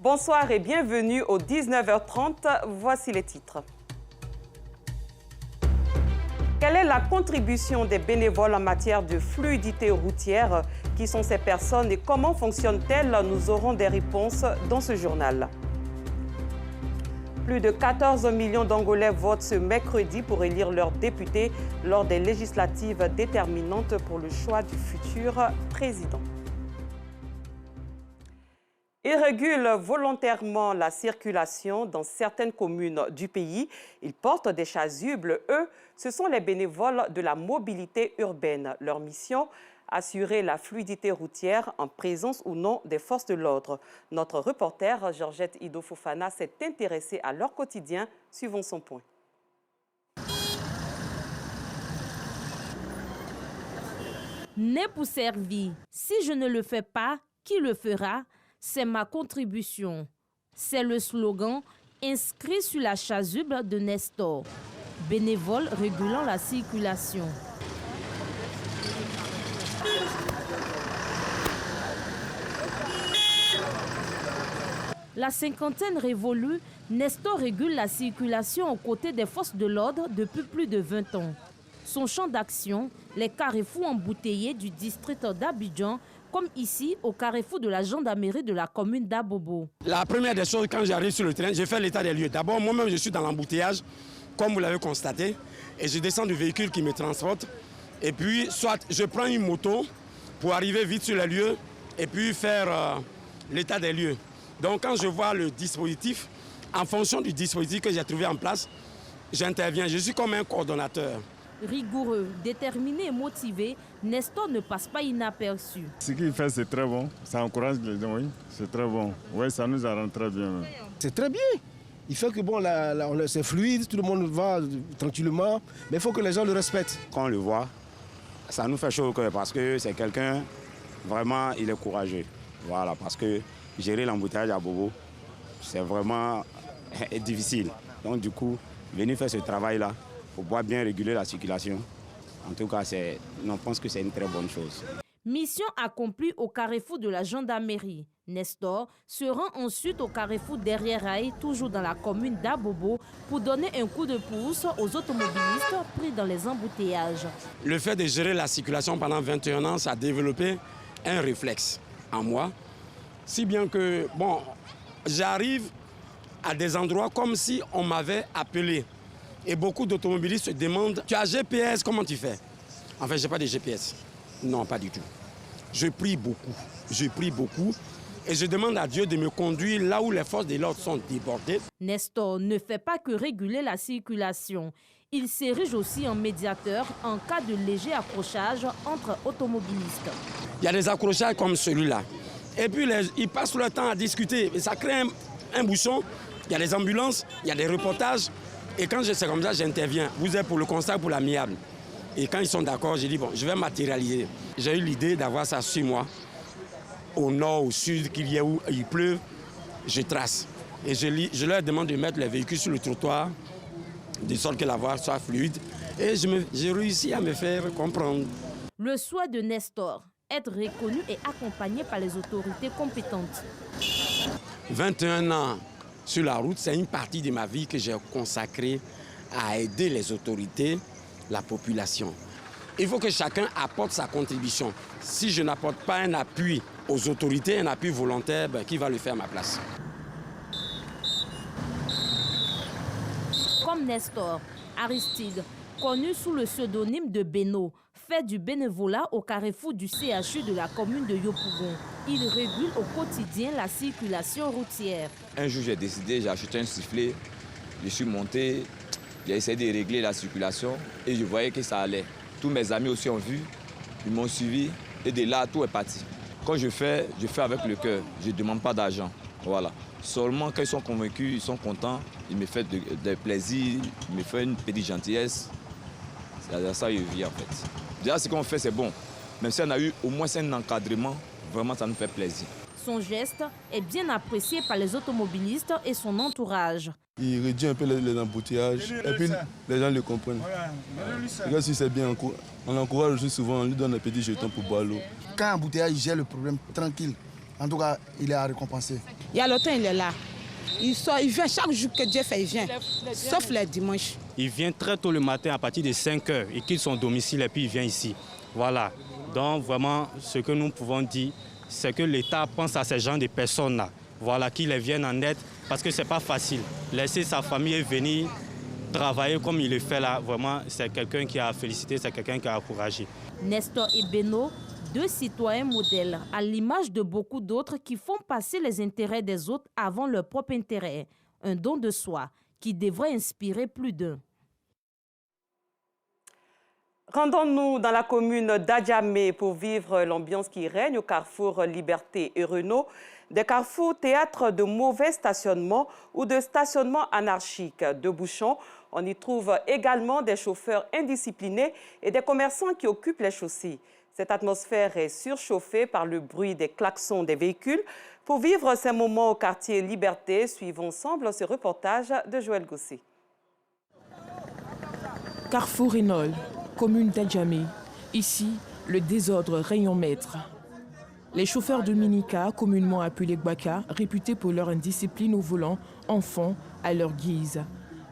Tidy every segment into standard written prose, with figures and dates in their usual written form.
Bonsoir et bienvenue au 19h30. Voici les titres. Quelle est la contribution des bénévoles en matière de fluidité routière? Qui sont ces personnes et comment fonctionnent-elles? Nous aurons des réponses dans ce journal. Plus de 14 millions d'Angolais votent ce mercredi pour élire leurs députés lors des législatives déterminantes pour le choix du futur président. Ils régulent volontairement la circulation dans certaines communes du pays. Ils portent des chasubles. Eux, ce sont les bénévoles de la mobilité urbaine. Leur mission, assurer la fluidité routière en présence ou non des forces de l'ordre. Notre reporter, Georgette Ido Fofana, s'est intéressée à leur quotidien. Suivons son point. Né pour servir. Si je ne le fais pas, qui le fera? C'est ma contribution. C'est le slogan inscrit sur la chasuble de Nestor, bénévole régulant la circulation. La cinquantaine révolue, Nestor régule la circulation aux côtés des forces de l'ordre depuis plus de 20 ans. Son champ d'action, les carrefours embouteillés du district d'Abidjan, comme ici au carrefour de la gendarmerie de la commune d'Abobo. La première des choses, quand j'arrive sur le terrain, je fais l'état des lieux. D'abord, moi-même, je suis dans l'embouteillage, comme vous l'avez constaté, et je descends du véhicule qui me transporte. Et puis, soit je prends une moto pour arriver vite sur les lieux et puis faire l'état des lieux. Donc, quand je vois le dispositif, en fonction du dispositif que j'ai trouvé en place, j'interviens. Je suis comme un coordonnateur. Rigoureux, déterminé et motivé, Nestor ne passe pas inaperçu. Ce qu'il fait, c'est très bon. Ça encourage les gens, oui. C'est très bon. Oui, ça nous arrange très bien. C'est très bien. Il fait que bon, c'est fluide, tout le monde va tranquillement, mais il faut que les gens le respectent. Quand on le voit, ça nous fait chaud au cœur parce que c'est quelqu'un, vraiment, il est courageux. Voilà, parce que gérer l'embouteillage à Bobo, c'est vraiment difficile. Donc du coup, venir faire ce travail-là, pour pouvoir bien réguler la circulation. En tout cas, on pense que c'est une très bonne chose. Mission accomplie au carrefour de la gendarmerie. Nestor se rend ensuite au carrefour derrière Rail, toujours dans la commune d'Abobo, pour donner un coup de pouce aux automobilistes pris dans les embouteillages. Le fait de gérer la circulation pendant 21 ans, ça a développé un réflexe en moi. Si bien que, bon, j'arrive à des endroits comme si on m'avait appelé. Et beaucoup d'automobilistes se demandent, tu as GPS, comment tu fais? En fait, je n'ai pas de GPS. Non, pas du tout. Je prie beaucoup et je demande à Dieu de me conduire là où les forces de l'ordre sont débordées. Nestor ne fait pas que réguler la circulation. Il s'érige aussi en médiateur en cas de léger accrochage entre automobilistes. Il y a des accrochages comme celui-là. Et puis, ils passent le temps à discuter. Et ça crée un bouchon. Il y a des ambulances, il y a des reportages. Et quand c'est comme ça, j'interviens. Vous êtes pour le constat, pour l'amiable. Et quand ils sont d'accord, j'ai dit, bon, je vais matérialiser. J'ai eu l'idée d'avoir ça sur moi. Au nord, au sud, qu'il y ait où il pleut, je trace. Et je leur demande de mettre les véhicules sur le trottoir, de sorte que la voie soit fluide. Et j'ai réussi à me faire comprendre. Le souhait de Nestor, être reconnu et accompagné par les autorités compétentes. 21 ans sur la route, c'est une partie de ma vie que j'ai consacrée à aider les autorités, la population. Il faut que chacun apporte sa contribution. Si je n'apporte pas un appui aux autorités, un appui volontaire, qui va le faire à ma place? Comme Nestor, Aristide, connu sous le pseudonyme de Beno, fait du bénévolat au carrefour du CHU de la commune de Yopougon. Il régule au quotidien la circulation routière. Un jour, j'ai décidé, j'ai acheté un sifflet, je suis monté, j'ai essayé de régler la circulation et je voyais que ça allait. Tous mes amis aussi ont vu, ils m'ont suivi et de là, tout est parti. Quand je fais avec le cœur, je ne demande pas d'argent. Voilà. Seulement quand ils sont convaincus, ils sont contents, ils me font des plaisirs, ils me font une petite gentillesse. C'est à ça que je vis en fait. Déjà, ce qu'on fait, c'est bon. Même si on a eu au moins un encadrement, vraiment, ça nous fait plaisir. Son geste est bien apprécié par les automobilistes et son entourage. Il réduit un peu les embouteillages et puis les gens le comprennent. Regarde si c'est bien, on l'encourage aussi souvent, on lui donne un petit jeton pour boire l'eau. Quand l'embouteillage gère le problème tranquille, En tout cas, il est à récompenser. Il y a longtemps, il est là. Il sort, il vient chaque jour que Dieu fait, il vient. Sauf les dimanches. Il vient très tôt le matin à partir de 5 heures. Il quitte son domicile et puis il vient ici. Voilà. Donc vraiment, ce que nous pouvons dire, c'est que l'État pense à ces gens de personnes-là. Voilà, qui les viennent en aide parce que ce n'est pas facile. Laisser sa famille et venir travailler comme il le fait là, vraiment, c'est quelqu'un qui a félicité, c'est quelqu'un qui a encouragé. Nestor et Beno, deux citoyens modèles, à l'image de beaucoup d'autres qui font passer les intérêts des autres avant leur propre intérêt. Un don de soi qui devrait inspirer plus d'un. Rendons-nous dans la commune d'Adjamé pour vivre l'ambiance qui règne au carrefour Liberté et Renault. Des carrefours théâtres de mauvais stationnement ou de stationnement anarchique, de bouchons. On y trouve également des chauffeurs indisciplinés et des commerçants qui occupent les chaussées. Cette atmosphère est surchauffée par le bruit des klaxons des véhicules. Pour vivre ces moments au quartier Liberté, suivons ensemble ce reportage de Joël Gosset. Carrefour Renault, commune d'Adjamé. Ici, le désordre règne en maître. Les chauffeurs de minicar, communément appelés Gbaka, réputés pour leur indiscipline au volant, en font à leur guise.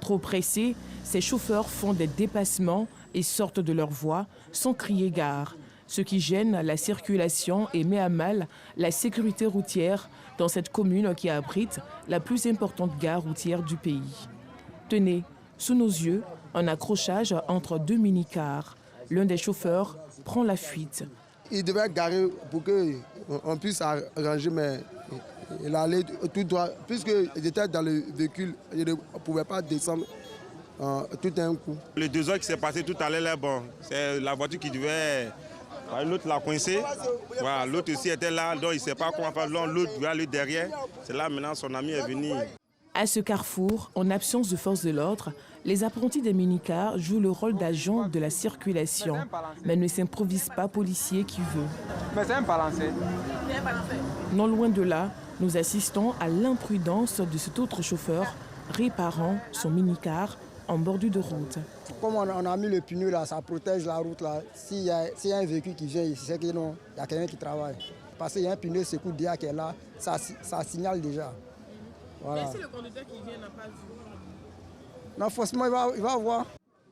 Trop pressés, ces chauffeurs font des dépassements et sortent de leur voie sans crier gare, ce qui gêne la circulation et met à mal la sécurité routière dans cette commune qui abrite la plus importante gare routière du pays. Tenez, sous nos yeux, un accrochage entre deux minicars. L'un des chauffeurs prend la fuite. Il devait garer pour qu'on puisse arranger, mais il allait tout droit. Puisque j'étais dans le véhicule, je ne pouvais pas descendre tout d'un coup. Le 2 heures qui s'est passé tout à l'heure, bon, c'est la voiture qui devait... L'autre l'a coincé, voilà, l'autre aussi était là, donc il ne sait pas comment faire, l'autre devait aller derrière. C'est là maintenant son ami est venu. À ce carrefour, en absence de force de l'ordre, les apprentis des minicars jouent le rôle d'agents de la circulation, mais ne s'improvisent pas policiers qui veut. Mais c'est un balancé. Non loin de là, nous assistons à l'imprudence de cet autre chauffeur réparant son minicar en bordure de route. Comme on a mis le pneu là, ça protège la route là. S'il y a un véhicule qui vient ici, c'est qu'il y a quelqu'un qui travaille. Parce qu'il y a un pneu secours déjà qui est là, ça signale déjà. Voilà. Mais si le conducteur qui vient n'a pas vu? Non, forcément, il va voir.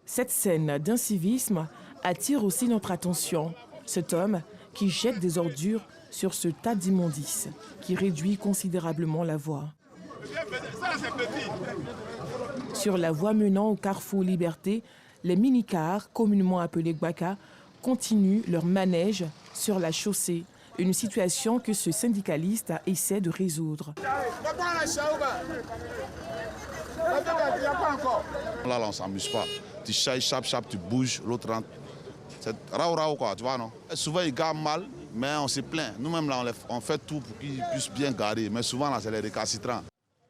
Cette scène d'incivisme attire aussi notre attention. Cet homme qui jette des ordures sur ce tas d'immondices qui réduit considérablement la voie. Sur la voie menant au carrefour Liberté, les minicars, communément appelés Gbaka, continuent leur manège sur la chaussée. Une situation que ce syndicaliste essaie de résoudre. Là, on ne s'amuse pas. Tu chailles, chap, tu bouges, l'autre rentre. C'est rao quoi, tu vois, non? Souvent, ils garent mal, mais on se plaint. Nous-mêmes, là, on fait tout pour qu'ils puissent bien garer. Mais souvent, là, c'est les récalcitrants.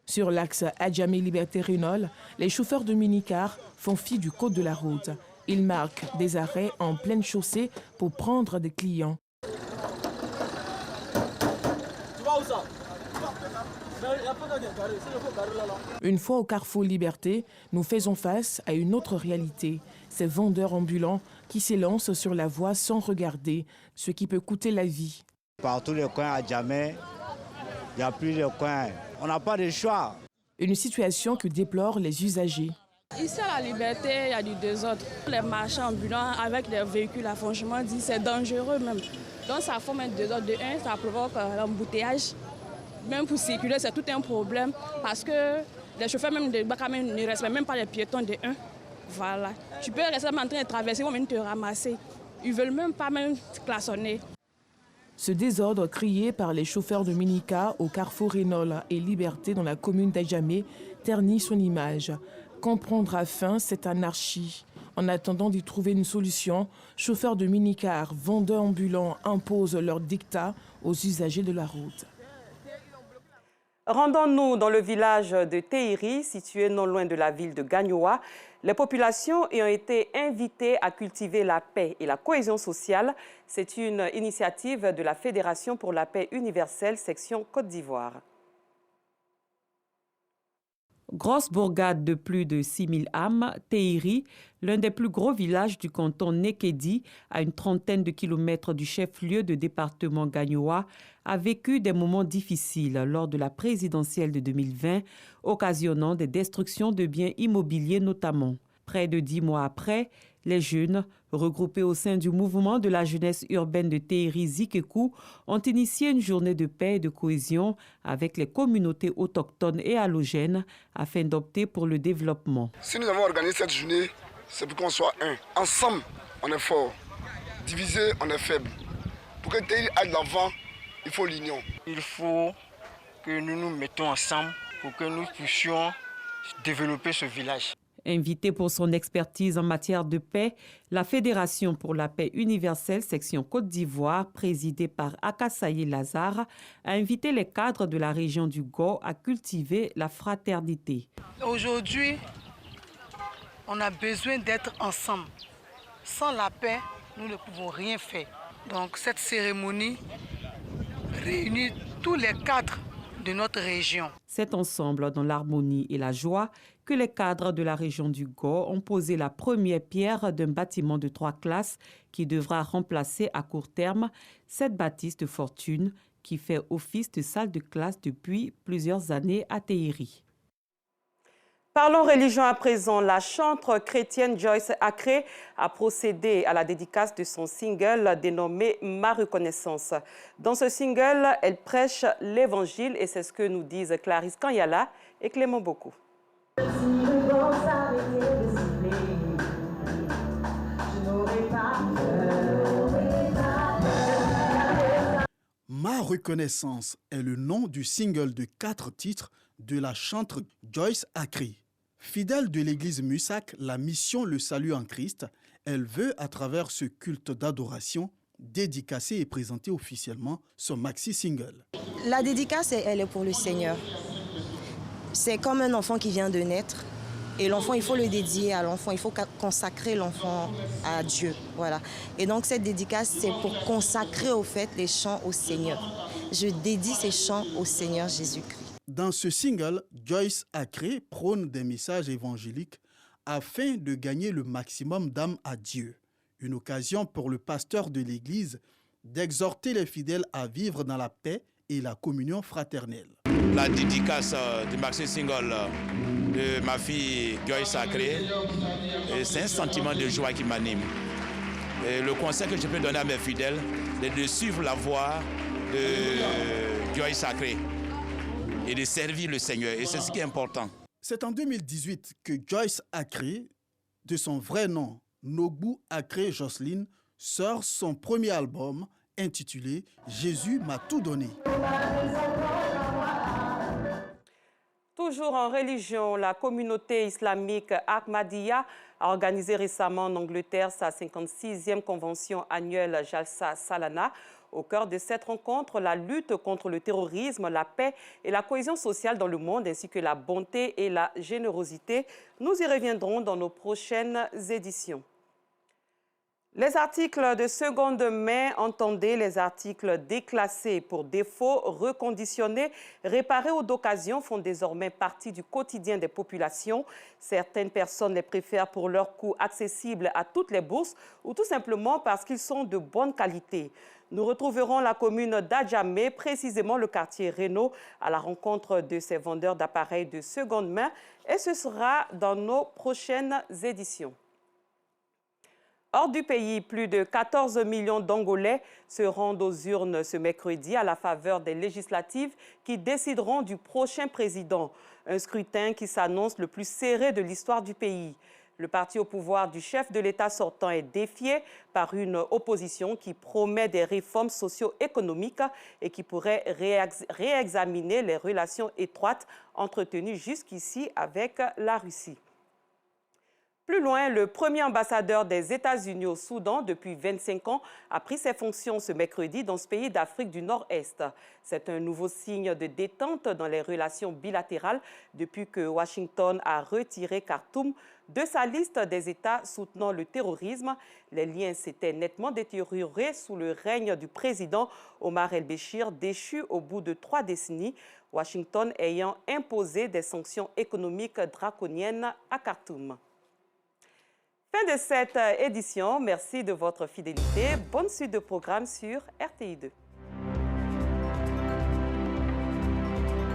Sur l'axe Adjamé-Liberté-Renault, les chauffeurs de minicar font fi du code de la route. Ils marquent des arrêts en pleine chaussée pour prendre des clients. Une fois au carrefour Liberté, nous faisons face à une autre réalité. Ces vendeurs ambulants qui s'élancent sur la voie sans regarder, ce qui peut coûter la vie. Par tous les coins à Djamé, il n'y a plus de coins. On n'a pas de choix. Une situation que déplorent les usagers. Ici à la Liberté, il y a du désordre. Les marchands ambulants avec des véhicules, là, franchement, c'est dangereux même. Donc ça forme un désordre de 1, ça provoque l'embouteillage. Même pour circuler, c'est tout un problème parce que les chauffeurs même de Gbaka ne respectent même pas les piétons de 1. Voilà. Tu peux rester en train de traverser, ils vont même te ramasser. Ils ne veulent même pas klaxonner. Ce désordre crié par les chauffeurs de minicar au carrefour Renault et Liberté dans la commune d'Adjamé ternit son image. Quand prendra fin cette anarchie? En attendant d'y trouver une solution, chauffeurs de minicar, vendeurs ambulants imposent leur dictat aux usagers de la route. Rendons-nous dans le village de Teiri, situé non loin de la ville de Gagnoa. Les populations ayant été invitées à cultiver la paix et la cohésion sociale. C'est une initiative de la Fédération pour la paix universelle, section Côte d'Ivoire. Grosse bourgade de plus de 6000 âmes, Téhéri, l'un des plus gros villages du canton Nekedi, à une trentaine de kilomètres du chef-lieu de département Gagnoa, a vécu des moments difficiles lors de la présidentielle de 2020, occasionnant des destructions de biens immobiliers notamment. Près de 10 mois après, les jeunes, regroupés au sein du mouvement de la jeunesse urbaine de Téhéri Zikekou, ont initié une journée de paix et de cohésion avec les communautés autochtones et allogènes afin d'opter pour le développement. Si nous avons organisé cette journée, c'est pour qu'on soit un. Ensemble, on est fort. Divisé, on est faible. Pour que Téhéri aille de l'avant, il faut l'union. Il faut que nous nous mettons ensemble pour que nous puissions développer ce village. Invité pour son expertise en matière de paix, la Fédération pour la paix universelle section Côte d'Ivoire, présidée par Akasaye Lazare, a invité les cadres de la région du Go à cultiver la fraternité. Aujourd'hui, on a besoin d'être ensemble. Sans la paix, nous ne pouvons rien faire. Donc cette cérémonie réunit tous les cadres de notre région. C'est ensemble, dans l'harmonie et la joie, que les cadres de la région du Go ont posé la première pierre d'un bâtiment de 3 classes qui devra remplacer à court terme cette bâtisse de fortune qui fait office de salle de classe depuis plusieurs années à Téhéri. Parlons religion à présent. La chanteuse chrétienne Joyce Acré a procédé à la dédicace de son single dénommé « Ma reconnaissance ». Dans ce single, elle prêche l'évangile et c'est ce que nous disent Clarisse Kanyala et Clément Beaucoup. Ma reconnaissance est le nom du single de 4 titres de la chanteuse Joyce Acré. Fidèle de l'église Musac, la mission Le Salut en Christ, elle veut, à travers ce culte d'adoration, dédicacer et présenter officiellement son maxi-single. La dédicace, elle est pour le Seigneur. C'est comme un enfant qui vient de naître. Et l'enfant, il faut le dédier à l'enfant, il faut consacrer l'enfant à Dieu. Voilà. Et donc cette dédicace, c'est pour consacrer au fait les chants au Seigneur. Je dédie ces chants au Seigneur Jésus-Christ. Dans ce single, Joyce Acré prône des messages évangéliques afin de gagner le maximum d'âmes à Dieu. Une occasion pour le pasteur de l'Église d'exhorter les fidèles à vivre dans la paix et la communion fraternelle. La dédicace du maxi single de ma fille Joyce Acré, c'est un sentiment de joie qui m'anime. Le conseil que je peux donner à mes fidèles, c'est de suivre la voie de Joyce Acré et de servir le Seigneur. Et c'est ce qui est important. C'est en 2018 que Joyce Acré, de son vrai nom, Nogbu Acré Jocelyne, sort son premier album intitulé « Jésus m'a tout donné ». Toujours en religion, la communauté islamique Ahmadiyya a organisé récemment en Angleterre sa 56e convention annuelle Jalsa Salana. Au cœur de cette rencontre, la lutte contre le terrorisme, la paix et la cohésion sociale dans le monde, ainsi que la bonté et la générosité. Nous y reviendrons dans nos prochaines éditions. Les articles de seconde main, entendez les articles déclassés pour défaut, reconditionnés, réparés ou d'occasion font désormais partie du quotidien des populations. Certaines personnes les préfèrent pour leur coût accessible à toutes les bourses ou tout simplement parce qu'ils sont de bonne qualité. Nous retrouverons la commune d'Adjamé, précisément le quartier Renault, à la rencontre de ces vendeurs d'appareils de seconde main et ce sera dans nos prochaines éditions. Hors du pays, plus de 14 millions d'Angolais se rendent aux urnes ce mercredi à la faveur des législatives qui décideront du prochain président. Un scrutin qui s'annonce le plus serré de l'histoire du pays. Le parti au pouvoir du chef de l'État sortant est défié par une opposition qui promet des réformes socio-économiques et qui pourrait réexaminer les relations étroites entretenues jusqu'ici avec la Russie. Plus loin, le premier ambassadeur des États-Unis au Soudan depuis 25 ans a pris ses fonctions ce mercredi dans ce pays d'Afrique du Nord-Est. C'est un nouveau signe de détente dans les relations bilatérales depuis que Washington a retiré Khartoum de sa liste des États soutenant le terrorisme. Les liens s'étaient nettement détériorés sous le règne du président Omar el-Béchir, déchu au bout de 3 décennies, Washington ayant imposé des sanctions économiques draconiennes à Khartoum. Fin de cette édition. Merci de votre fidélité. Bonne suite de programmes sur RTI2.